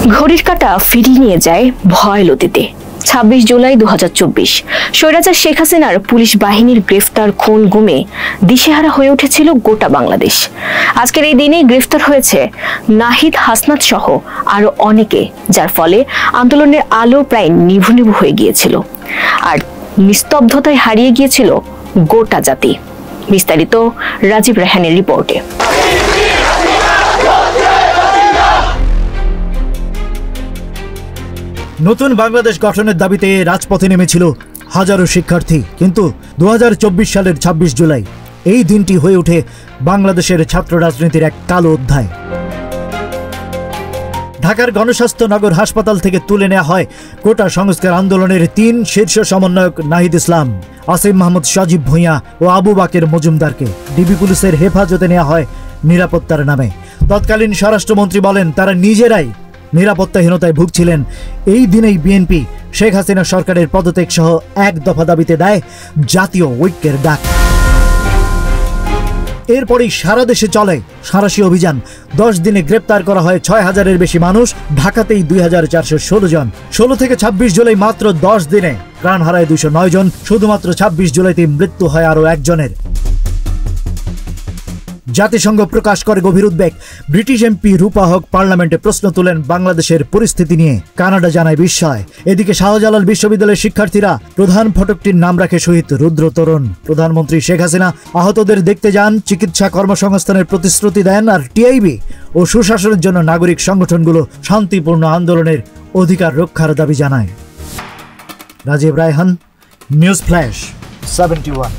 ঘড়ির কাঁটা ফিরিয়ে নিয়ে যায় ভয় অতীতে। 26 জুলাই 2024 স্বৈরাচার শেখ হাসিনার পুলিশ বাহিনীর গ্রেফতার খুন গুমে দিশেহারা হয়ে উঠেছিল গোটা বাংলাদেশ। আজকের এই দিনে গ্রেফতার হয়েছে নাহিদ হাসনাত সহ আরো অনেকে, যার ফলে আন্দোলনের আলো প্রায় নিভু নিভু হয়ে গিয়েছিল আর নিস্তব্ধতায় হারিয়ে গিয়েছিল গোটা জাতি। বিস্তারিত রাজীব রায়হানের রিপোর্টে। নতুন বাংলাদেশ গঠনের দাবিতে রাজপথে নেমেছিল হাজারো শিক্ষার্থী, কিন্তু 2024 সালের 26 জুলাই এই দিনটি হয়ে ওঠে বাংলাদেশের ছাত্র রাজনীতির এক কালো অধ্যায়। ঢাকার গণস্বাস্থ্য নগর হাসপাতাল থেকে তুলে নেওয়া হয় কোটা সংস্কার আন্দোলনের 3 শীর্ষ সমন্বয়ক নাহিদ ইসলাম, আসিম মাহমুদ, সজীব ভুঁইয়া ও আবু বাকের মজুমদারকে ডিবি পুলিশের হেফাজতে নেওয়া হয় নিরাপত্তার নামে। তৎকালীন স্বরাষ্ট্রমন্ত্রী বলেন তারা নিজেরাই নিরাপত্তাহীনতায় ভুগছিলেন। এই দিনেই বিএনপি শেখ হাসিনা সরকারের পদত্যাগ সহ এক দফা দাবিতে দেয় জাতীয় ঐক্যের ডাক। এরপরই সারা দেশে চলে সাঁড়াশি অভিযান। 10 দিনে গ্রেপ্তার করা হয় 6000-এর বেশি মানুষ, ঢাকাতেই 2416 জন। 16 থেকে 26 জুলাই মাত্র 10 দিনে প্রাণ হারায় 209 জন। শুধুমাত্র 26 জুলাইতে মৃত্যু হয় আরো একজনের। জাতিসংঘ প্রকাশ করে গভীর উদ্বেগ। ব্রিটিশ এমপি রূপা হক পার্লামেন্টে প্রশ্ন তোলেন বাংলাদেশের পরিস্থিতি নিয়ে। কানাডা জানায় বিস্ময়। এদিকে শাহজালাল বিশ্ববিদ্যালয়ের শিক্ষার্থীরা প্রধান ফটকটির নাম রাখে শহীদ রুদ্র তরুণ। প্রধানমন্ত্রী শেখ হাসিনা আহতদের দেখতে যান, চিকিৎসা কর্মসংস্থানের প্রতিশ্রুতি দেন, আর টিআইবি ও সুশাসনের জন্য নাগরিক সংগঠনগুলো শান্তিপূর্ণ আন্দোলনের অধিকার রক্ষার দাবি জানায়। Rajib Raihan, news flash 71।